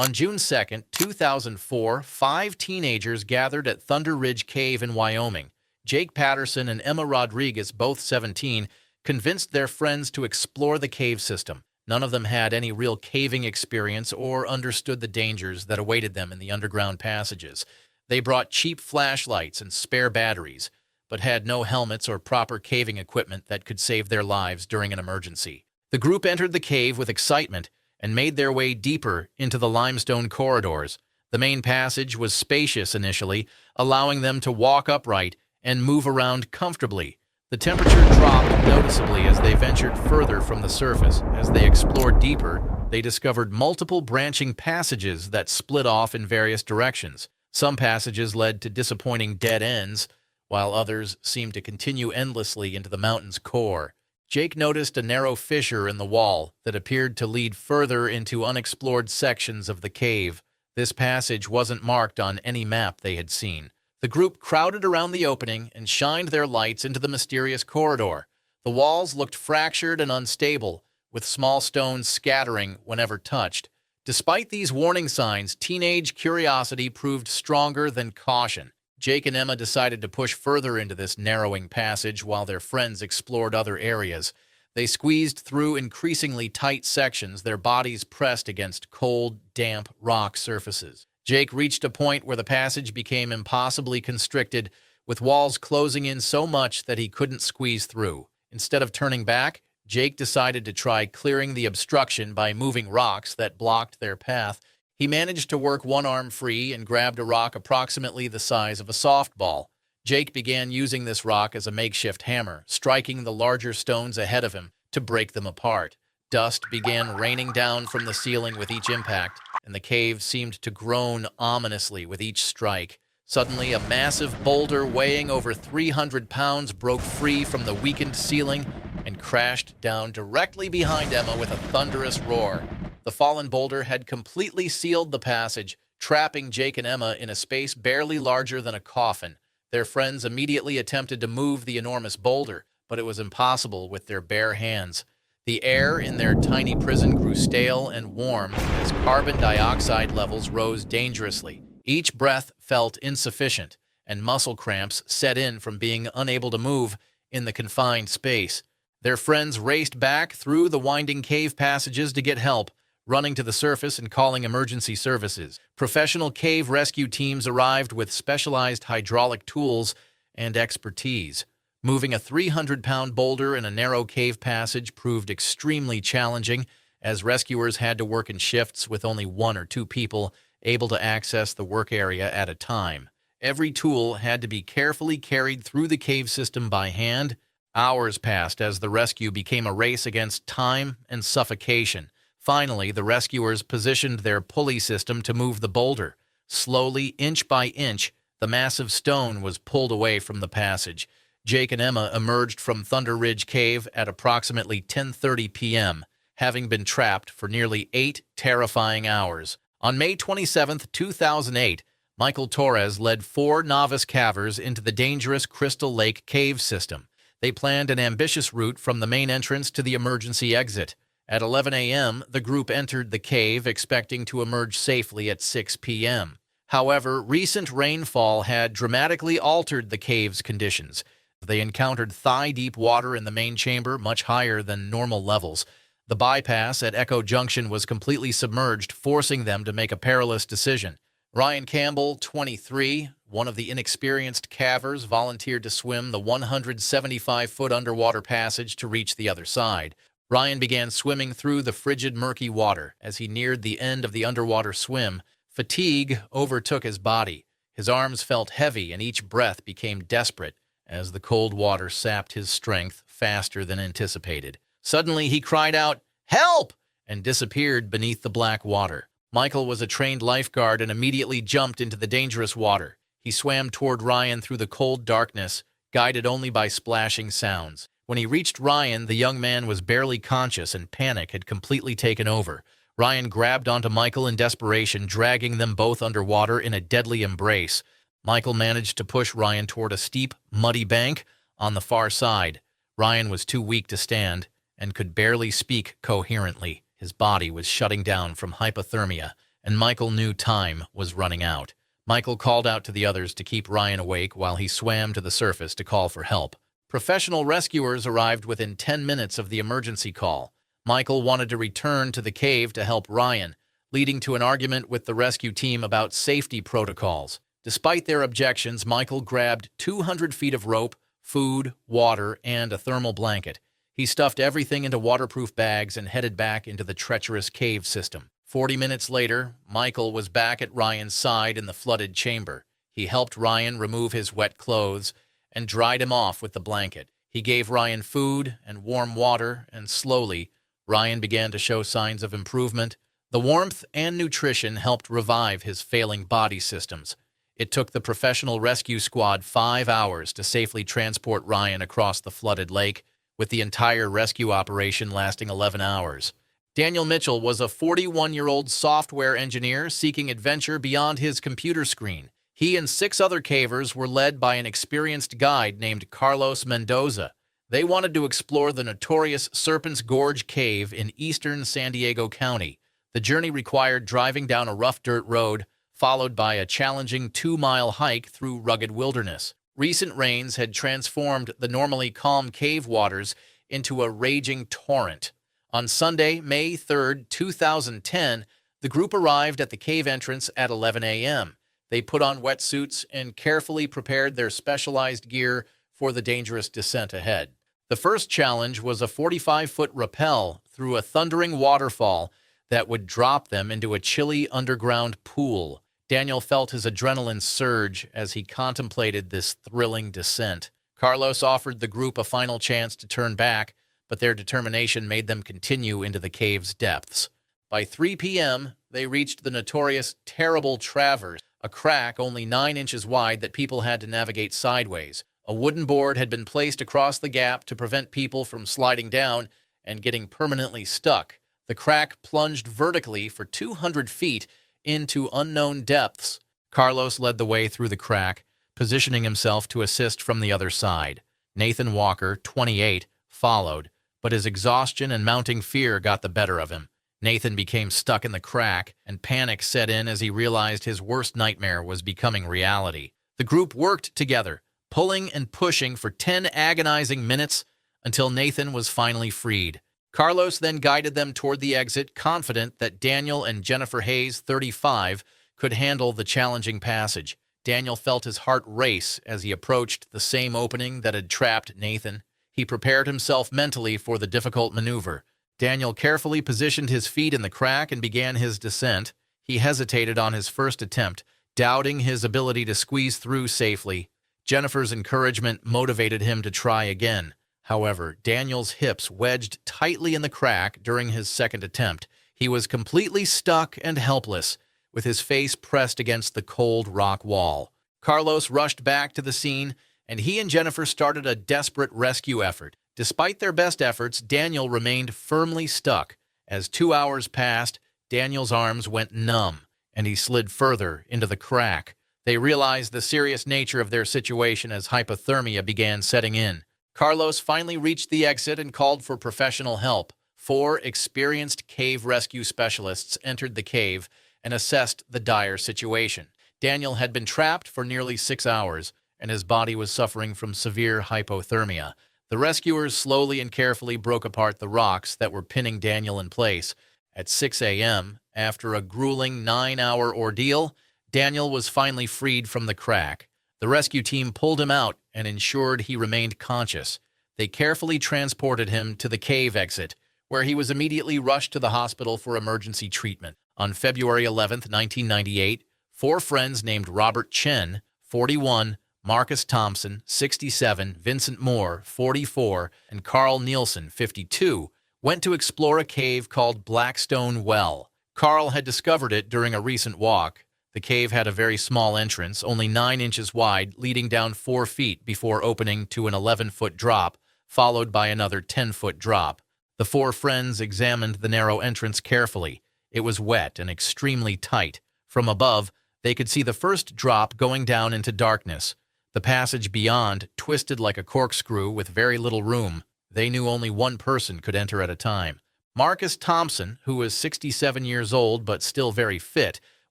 On June 2, 2004, 5 teenagers gathered at Thunder Ridge Cave in Wyoming. Jake Patterson and Emma Rodriguez, both 17, convinced their friends to explore the cave system. None of them had any real caving experience or understood the dangers that awaited them in the underground passages. They brought cheap flashlights and spare batteries, but had no helmets or proper caving equipment that could save their lives during an emergency. The group entered the cave with excitement and made their way deeper into the limestone corridors. The main passage was spacious initially, allowing them to walk upright and move around comfortably. The temperature dropped noticeably as they ventured further from the surface. As they explored deeper, they discovered multiple branching passages that split off in various directions. Some passages led to disappointing dead ends, while others seemed to continue endlessly into the mountain's core. Jake noticed a narrow fissure in the wall that appeared to lead further into unexplored sections of the cave. This passage wasn't marked on any map they had seen. The group crowded around the opening and shined their lights into the mysterious corridor. The walls looked fractured and unstable, with small stones scattering whenever touched. Despite these warning signs, teenage curiosity proved stronger than caution. Jake and Emma decided to push further into this narrowing passage while their friends explored other areas. They squeezed through increasingly tight sections, their bodies pressed against cold, damp rock surfaces. Jake reached a point where the passage became impossibly constricted, with walls closing in so much that he couldn't squeeze through. Instead of turning back, Jake decided to try clearing the obstruction by moving rocks that blocked their path. He managed to work one arm free and grabbed a rock approximately the size of a softball. Jake began using this rock as a makeshift hammer, striking the larger stones ahead of him to break them apart. Dust began raining down from the ceiling with each impact, and the cave seemed to groan ominously with each strike. Suddenly, a massive boulder weighing over 300 pounds broke free from the weakened ceiling and crashed down directly behind Emma with a thunderous roar. The fallen boulder had completely sealed the passage, trapping Jake and Emma in a space barely larger than a coffin. Their friends immediately attempted to move the enormous boulder, but it was impossible with their bare hands. The air in their tiny prison grew stale and warm as carbon dioxide levels rose dangerously. Each breath felt insufficient, and muscle cramps set in from being unable to move in the confined space. Their friends raced back through the winding cave passages to get help, running to the surface and calling emergency services. Professional cave rescue teams arrived with specialized hydraulic tools and expertise. Moving a 300-pound boulder in a narrow cave passage proved extremely challenging, as rescuers had to work in shifts with only 1 or 2 people able to access the work area at a time. Every tool had to be carefully carried through the cave system by hand. Hours passed as the rescue became a race against time and suffocation. Finally, the rescuers positioned their pulley system to move the boulder. Slowly, inch by inch, the massive stone was pulled away from the passage. Jake and Emma emerged from Thunder Ridge Cave at approximately 10:30 p.m., having been trapped for nearly 8 terrifying hours. On May 27, 2008, Michael Torres led 4 novice cavers into the dangerous Crystal Lake cave system. They planned an ambitious route from the main entrance to the emergency exit. At 11 a.m., the group entered the cave, expecting to emerge safely at 6 p.m. However, recent rainfall had dramatically altered the cave's conditions. They encountered thigh-deep water in the main chamber, much higher than normal levels. The bypass at Echo Junction was completely submerged, forcing them to make a perilous decision. Ryan Campbell, 23, one of the inexperienced cavers, volunteered to swim the 175-foot underwater passage to reach the other side. Ryan began swimming through the frigid, murky water. As he neared the end of the underwater swim, fatigue overtook his body. His arms felt heavy, and each breath became desperate as the cold water sapped his strength faster than anticipated. Suddenly, he cried out, "Help!" and disappeared beneath the black water. Michael was a trained lifeguard and immediately jumped into the dangerous water. He swam toward Ryan through the cold darkness, guided only by splashing sounds. When he reached Ryan, the young man was barely conscious and panic had completely taken over. Ryan grabbed onto Michael in desperation, dragging them both underwater in a deadly embrace. Michael managed to push Ryan toward a steep, muddy bank on the far side. Ryan was too weak to stand and could barely speak coherently. His body was shutting down from hypothermia and Michael knew time was running out. Michael called out to the others to keep Ryan awake while he swam to the surface to call for help. Professional rescuers arrived within 10 minutes of the emergency call. Michael wanted to return to the cave to help Ryan, leading to an argument with the rescue team about safety protocols. Despite their objections, Michael grabbed 200 feet of rope, food, water, and a thermal blanket. He stuffed everything into waterproof bags and headed back into the treacherous cave system. 40 minutes later, Michael was back at Ryan's side in the flooded chamber. He helped Ryan remove his wet clothes and dried him off with the blanket. He gave Ryan food and warm water, and slowly, Ryan began to show signs of improvement. The warmth and nutrition helped revive his failing body systems. It took the professional rescue squad 5 hours to safely transport Ryan across the flooded lake, with the entire rescue operation lasting 11 hours. Daniel Mitchell was a 41-year-old software engineer seeking adventure beyond his computer screen. He and 6 other cavers were led by an experienced guide named Carlos Mendoza. They wanted to explore the notorious Serpents Gorge cave in eastern San Diego County. The journey required driving down a rough dirt road, followed by a challenging 2-mile hike through rugged wilderness. Recent rains had transformed the normally calm cave waters into a raging torrent. On Sunday, May 3, 2010, the group arrived at the cave entrance at 11 a.m. They put on wetsuits and carefully prepared their specialized gear for the dangerous descent ahead. The first challenge was a 45-foot rappel through a thundering waterfall that would drop them into a chilly underground pool. Daniel felt his adrenaline surge as he contemplated this thrilling descent. Carlos offered the group a final chance to turn back, but their determination made them continue into the cave's depths. By 3 p.m., they reached the notorious Terrible Traverse, a crack only 9 inches wide that people had to navigate sideways. A wooden board had been placed across the gap to prevent people from sliding down and getting permanently stuck. The crack plunged vertically for 200 feet into unknown depths. Carlos led the way through the crack, positioning himself to assist from the other side. Nathan Walker, 28, followed, but his exhaustion and mounting fear got the better of him. Nathan became stuck in the crack, and panic set in as he realized his worst nightmare was becoming reality. The group worked together, pulling and pushing for 10 agonizing minutes until Nathan was finally freed. Carlos then guided them toward the exit, confident that Daniel and Jennifer Hayes, 35, could handle the challenging passage. Daniel felt his heart race as he approached the same opening that had trapped Nathan. He prepared himself mentally for the difficult maneuver. Daniel carefully positioned his feet in the crack and began his descent. He hesitated on his first attempt, doubting his ability to squeeze through safely. Jennifer's encouragement motivated him to try again. However, Daniel's hips wedged tightly in the crack during his second attempt. He was completely stuck and helpless, with his face pressed against the cold rock wall. Carlos rushed back to the scene, and he and Jennifer started a desperate rescue effort. Despite their best efforts, Daniel remained firmly stuck. As 2 hours passed, Daniel's arms went numb, and he slid further into the crack. They realized the serious nature of their situation as hypothermia began setting in. Carlos finally reached the exit and called for professional help. 4 experienced cave rescue specialists entered the cave and assessed the dire situation. Daniel had been trapped for nearly 6 hours, and his body was suffering from severe hypothermia. The rescuers slowly and carefully broke apart the rocks that were pinning Daniel in place. At 6 a.m., after a grueling 9-hour ordeal, Daniel was finally freed from the crack. The rescue team pulled him out and ensured he remained conscious. They carefully transported him to the cave exit, where he was immediately rushed to the hospital for emergency treatment. On February 11, 1998, 4 friends named Robert Chen, 41, Marcus Thompson, 67, Vincent Moore, 44, and Carl Nielsen, 52, went to explore a cave called Blackstone Well. Carl had discovered it during a recent walk. The cave had a very small entrance, only 9 inches wide, leading down 4 feet before opening to an 11-foot drop, followed by another 10-foot drop. The 4 friends examined the narrow entrance carefully. It was wet and extremely tight. From above, they could see the first drop going down into darkness. The passage beyond twisted like a corkscrew with very little room. They knew only one person could enter at a time. Marcus Thompson, who was 67 years old but still very fit,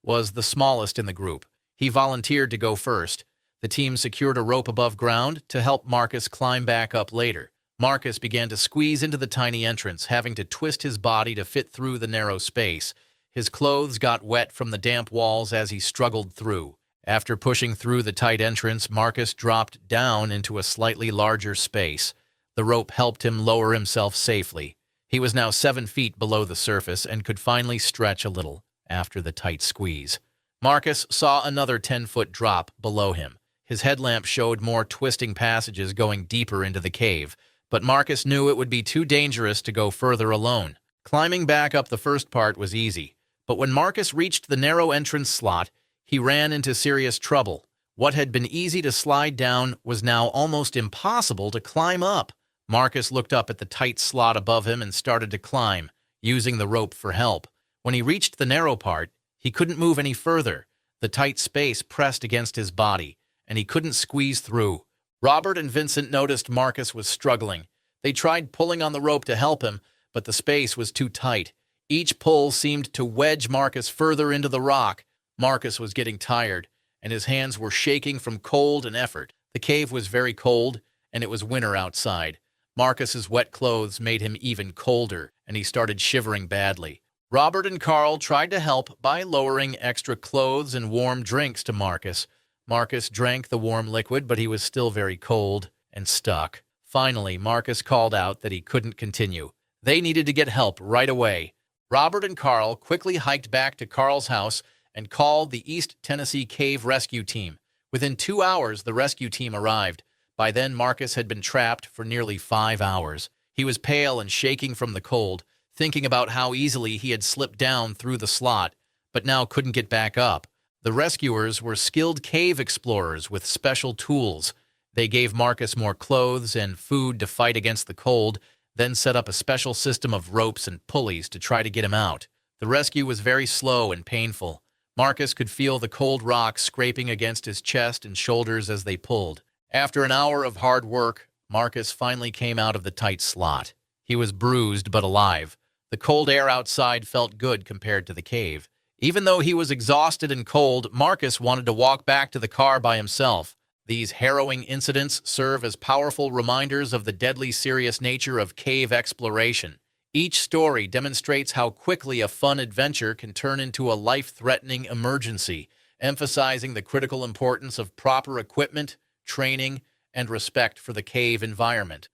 was the smallest in the group. He volunteered to go first. The team secured a rope above ground to help Marcus climb back up later. Marcus began to squeeze into the tiny entrance, having to twist his body to fit through the narrow space. His clothes got wet from the damp walls as he struggled through. After pushing through the tight entrance, Marcus dropped down into a slightly larger space. The rope helped him lower himself safely. He was now 7 feet below the surface and could finally stretch a little after the tight squeeze. Marcus saw another 10-foot drop below him. His headlamp showed more twisting passages going deeper into the cave, but Marcus knew it would be too dangerous to go further alone. Climbing back up the first part was easy, but when Marcus reached the narrow entrance slot, he ran into serious trouble. What had been easy to slide down was now almost impossible to climb up. Marcus looked up at the tight slot above him and started to climb, using the rope for help. When he reached the narrow part, he couldn't move any further. The tight space pressed against his body, and he couldn't squeeze through. Robert and Vincent noticed Marcus was struggling. They tried pulling on the rope to help him, but the space was too tight. Each pull seemed to wedge Marcus further into the rock. Marcus was getting tired, and his hands were shaking from cold and effort. The cave was very cold, and it was winter outside. Marcus's wet clothes made him even colder, and he started shivering badly. Robert and Carl tried to help by lowering extra clothes and warm drinks to Marcus. Marcus drank the warm liquid, but he was still very cold and stuck. Finally, Marcus called out that he couldn't continue. They needed to get help right away. Robert and Carl quickly hiked back to Carl's house and called the East Tennessee Cave Rescue Team. Within 2 hours, the rescue team arrived. By then, Marcus had been trapped for nearly 5 hours. He was pale and shaking from the cold, thinking about how easily he had slipped down through the slot, but now couldn't get back up. The rescuers were skilled cave explorers with special tools. They gave Marcus more clothes and food to fight against the cold, then set up a special system of ropes and pulleys to try to get him out. The rescue was very slow and painful. Marcus could feel the cold rock scraping against his chest and shoulders as they pulled. After an hour of hard work, Marcus finally came out of the tight slot. He was bruised but alive. The cold air outside felt good compared to the cave. Even though he was exhausted and cold, Marcus wanted to walk back to the car by himself. These harrowing incidents serve as powerful reminders of the deadly serious nature of cave exploration. Each story demonstrates how quickly a fun adventure can turn into a life-threatening emergency, emphasizing the critical importance of proper equipment, training, and respect for the cave environment.